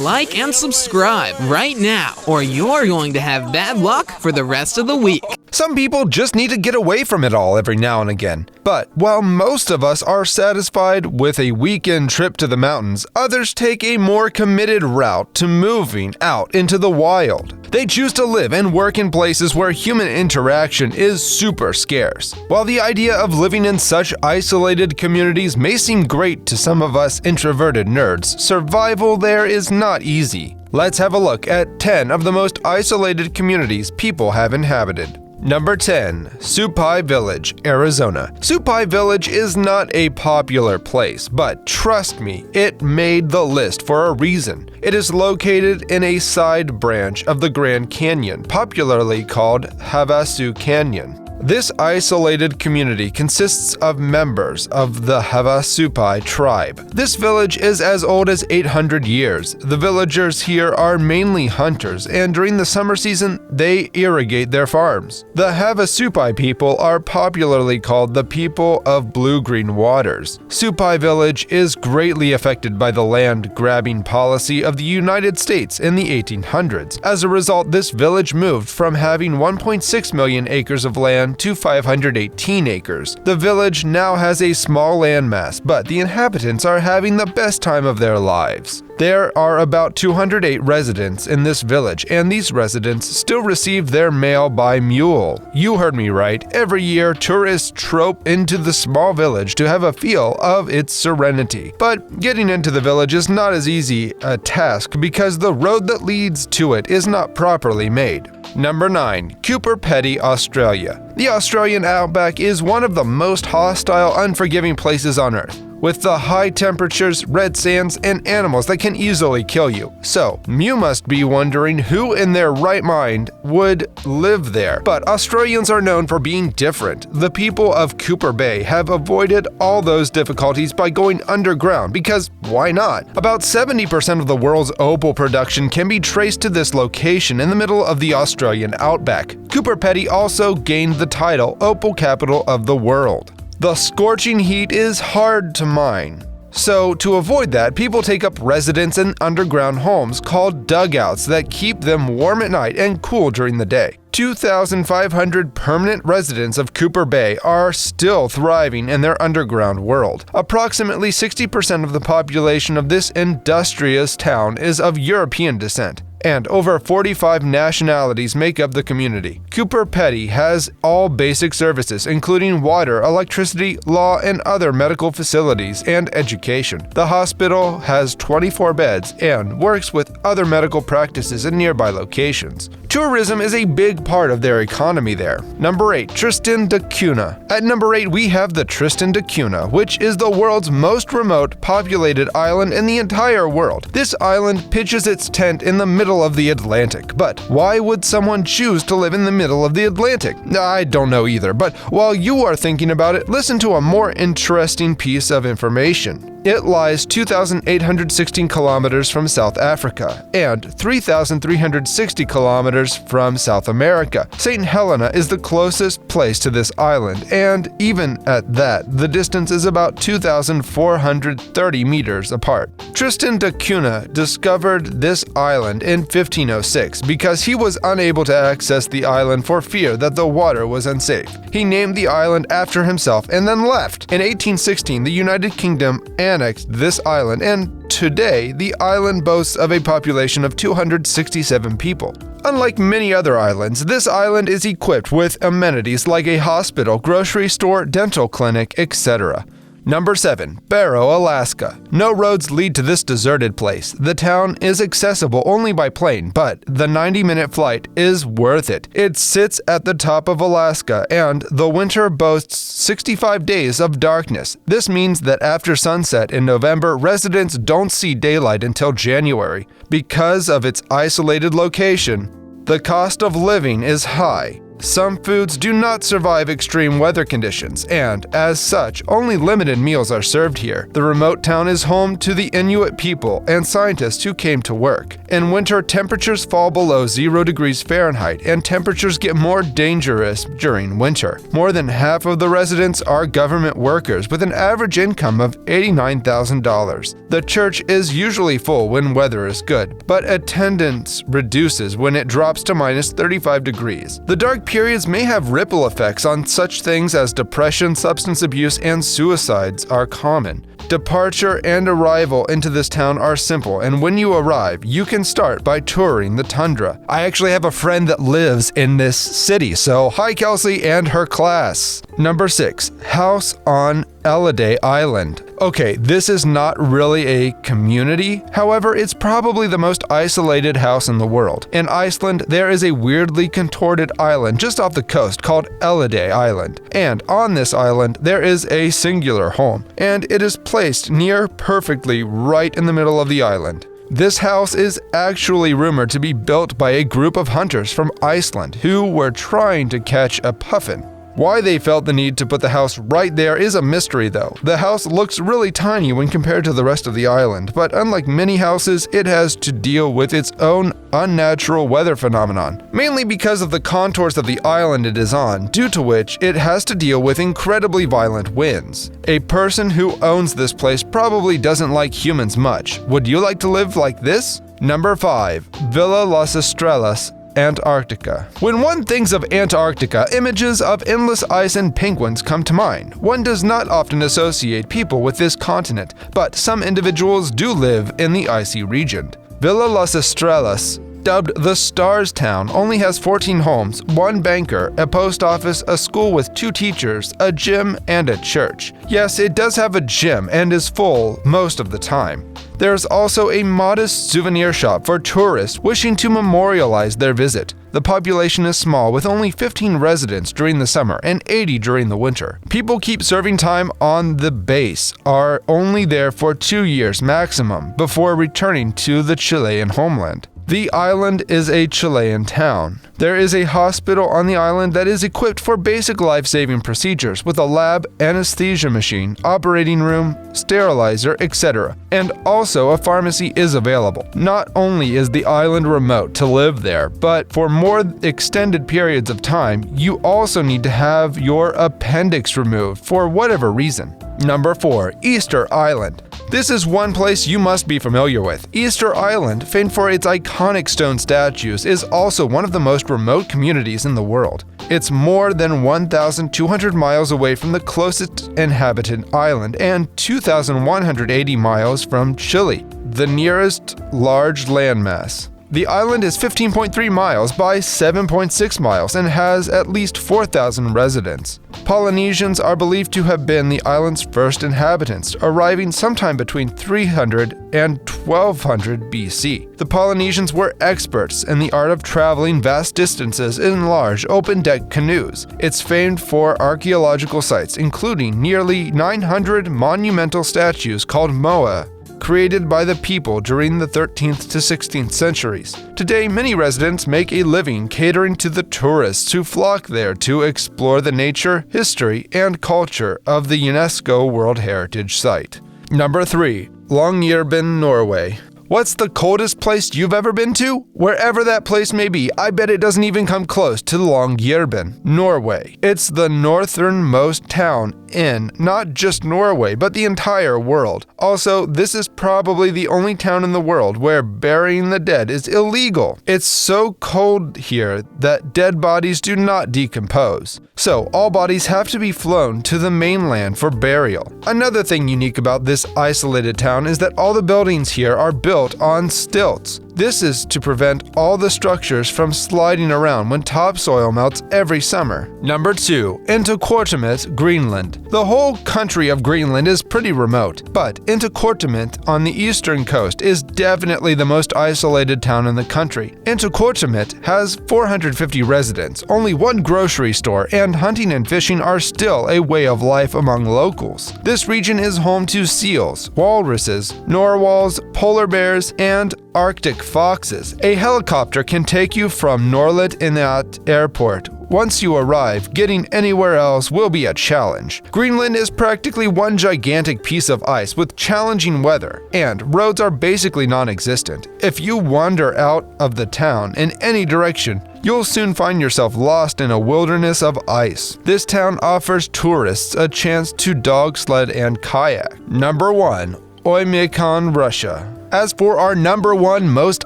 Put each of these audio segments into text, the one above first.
like and subscribe right now, or you're going to have bad luck for the rest of the week. Some people just need to get away from it all every now and again. But while most of us are satisfied with a weekend trip to the mountains, others take a more committed route to moving out into the wild. They choose to live and work in places where human interaction is super scarce. While the idea of living in such isolated communities may seem great to some of us introverted nerds, survival there is not easy. Let's have a look at 10 of the most isolated communities people have inhabited. Number 10. Supai Village, Arizona. Supai Village is not a popular place, but trust me, it made the list for a reason. It is located in a side branch of the Grand Canyon, popularly called Havasu Canyon. This isolated community consists of members of the Havasupai tribe. This village is as old as 800 years. The villagers here are mainly hunters, and during the summer season, they irrigate their farms. The Havasupai people are popularly called the people of blue-green waters. Supai village is greatly affected by the land-grabbing policy of the United States in the 1800s. As a result, this village moved from having 1.6 million acres of land to 518 acres. The village now has a small landmass, but the inhabitants are having the best time of their lives. There are about 208 residents in this village, and these residents still receive their mail by mule. You heard me right. Every year, tourists trope into the small village to have a feel of its serenity. But getting into the village is not as easy a task because the road that leads to it is not properly made. Number 9. Cooper Pedy, Australia. The Australian outback is one of the most hostile, unforgiving places on Earth, with the high temperatures, red sands, and animals that can easily kill you. So, you must be wondering who in their right mind would live there. But Australians are known for being different. The people of Cooper Bay have avoided all those difficulties by going underground, because why not? About 70% of the world's opal production can be traced to this location in the middle of the Australian outback. Cooper Pedy also gained the title Opal Capital of the World. The scorching heat is hard to mine. So, to avoid that, people take up residence in underground homes called dugouts that keep them warm at night and cool during the day. 2,500 permanent residents of Cooper Bay are still thriving in their underground world. Approximately 60% of the population of this industrious town is of European descent, and over 45 nationalities make up the community. Cooper Pedy has all basic services, including water, electricity, law, and other medical facilities and education. The hospital has 24 beds and works with other medical practices in nearby locations. Tourism is a big part of their economy there. Number 8. Tristan da Cunha. At number 8, we have the Tristan da Cunha, which is the world's most remote populated island in the entire world. This island pitches its tent in the middle of the Atlantic. But why would someone choose to live in the middle of the Atlantic? I don't know either, but while you are thinking about it, listen to a more interesting piece of information. It lies 2,816 kilometers from South Africa and 3,360 kilometers from South America. St. Helena is the closest place to this island, and even at that, the distance is about 2,430 meters apart. Tristan da Cunha discovered this island in 1506 because he was unable to access the island for fear that the water was unsafe. He named the island after himself and then left. In 1816, the United Kingdom annexed this island, and today the island boasts of a population of 267 people. Unlike many other islands, this island is equipped with amenities like a hospital, grocery store, dental clinic, etc. Number 7. Barrow, Alaska. No roads lead to this deserted place. The town is accessible only by plane, but the 90-minute flight is worth it. It sits at the top of Alaska, and the winter boasts 65 days of darkness. This means that after sunset in November, residents don't see daylight until January. Because of its isolated location, the cost of living is high. Some foods do not survive extreme weather conditions, and, as such, only limited meals are served here. The remote town is home to the Inuit people and scientists who came to work. In winter, temperatures fall below 0 degrees Fahrenheit, and temperatures get more dangerous during winter. More than half of the residents are government workers with an average income of $89,000. The church is usually full when weather is good, but attendance reduces when it drops to minus 35 degrees. The dark periods may have ripple effects on such things as depression, substance abuse, and suicides are common. Departure and arrival into this town are simple, and when you arrive, you can start by touring the tundra. I actually have a friend that lives in this city, so hi Kelsey and her class. Number 6, house on Elliday Island. Okay, this is not really a community, however, it's probably the most isolated house in the world. In Iceland, there is a weirdly contorted island just off the coast called Elliday Island, and on this island, there is a singular home, and it is placed near perfectly right in the middle of the island. This house is actually rumored to be built by a group of hunters from Iceland who were trying to catch a puffin. Why they felt the need to put the house right there is a mystery though. The house looks really tiny when compared to the rest of the island, but unlike many houses, it has to deal with its own unnatural weather phenomenon, mainly because of the contours of the island it is on, due to which it has to deal with incredibly violent winds. A person who owns this place probably doesn't like humans much. Would you like to live like this? Number 5, Villa Las Estrellas, Antarctica. When one thinks of Antarctica, images of endless ice and penguins come to mind. One does not often associate people with this continent, but some individuals do live in the icy region. Villa Las Estrellas, dubbed the Stars Town, only has 14 homes, 1 banker, a post office, a school with 2 teachers, a gym, and a church. Yes, it does have a gym and is full most of the time. There's also a modest souvenir shop for tourists wishing to memorialize their visit. The population is small, with only 15 residents during the summer and 80 during the winter. People keep serving time on the base, are only there for 2 years maximum before returning to the Chilean homeland. The island is a Chilean town. There is a hospital on the island that is equipped for basic life-saving procedures with a lab, anesthesia machine, operating room, sterilizer, etc. And also a pharmacy is available. Not only is the island remote to live there, but for more extended periods of time, you also need to have your appendix removed for whatever reason. Number 4, Easter Island. This is one place you must be familiar with. Easter Island, famed for its iconic stone statues, is also one of the most remote communities in the world. It's more than 1,200 miles away from the closest inhabited island and 2,180 miles from Chile, the nearest large landmass. The island is 15.3 miles by 7.6 miles and has at least 4,000 residents. Polynesians are believed to have been the island's first inhabitants, arriving sometime between 300 and 1200 BC. The Polynesians were experts in the art of traveling vast distances in large open-deck canoes. It's famed for archaeological sites, including nearly 900 monumental statues called moa, created by the people during the 13th to 16th centuries. Today, many residents make a living catering to the tourists who flock there to explore the nature, history, and culture of the UNESCO World Heritage Site. Number 3, Longyearbyen, Norway. What's the coldest place you've ever been to? Wherever that place may be, I bet it doesn't even come close to Longyearbyen, Norway. It's the northernmost town in not just Norway, but the entire world. Also, this is probably the only town in the world where burying the dead is illegal. It's so cold here that dead bodies do not decompose. So, all bodies have to be flown to the mainland for burial. Another thing unique about this isolated town is that all the buildings here are built on stilts. This is to prevent all the structures from sliding around when topsoil melts every summer. Number 2, Intokortmet, Greenland. The whole country of Greenland is pretty remote, but Intokortmet on the eastern coast is definitely the most isolated town in the country. Intokortmet has 450 residents, only 1 grocery store, and hunting and fishing are still a way of life among locals. This region is home to seals, walruses, narwhals, polar bears, and Arctic foxes. A helicopter can take you from Norlet Inat Airport, Once you arrive, getting anywhere else will be a challenge. Greenland is practically one gigantic piece of ice with challenging weather, and roads are basically non-existent. If you wander out of the town in any direction, you'll soon find yourself lost in a wilderness of ice. This town offers tourists a chance to dog sled and kayak. Number 1. Oymyakon, Russia. As for our number 1 most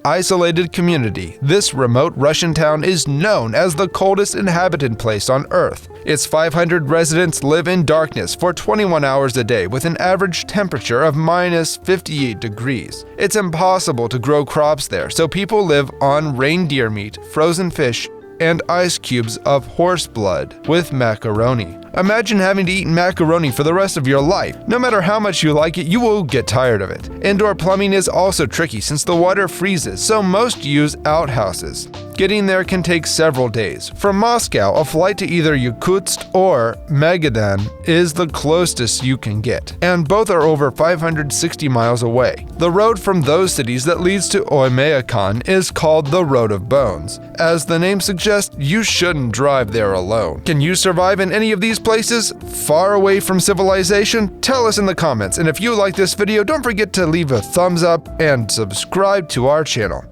isolated community, this remote Russian town is known as the coldest inhabited place on Earth. Its 500 residents live in darkness for 21 hours a day with an average temperature of minus 58 degrees. It's impossible to grow crops there, so people live on reindeer meat, frozen fish, and ice cubes of horse blood with macaroni. Imagine having to eat macaroni for the rest of your life. No matter how much you like it, you will get tired of it. Indoor plumbing is also tricky since the water freezes, so most use outhouses. Getting there can take several days. From Moscow, a flight to either Yakutsk or Magadan is the closest you can get, and both are over 560 miles away. The road from those cities that leads to Oymyakon is called the Road of Bones. As the name suggests, you shouldn't drive there alone. Can you survive in any of these places far away from civilization? Tell us in the comments, and if you like this video, don't forget to leave a thumbs up and subscribe to our channel.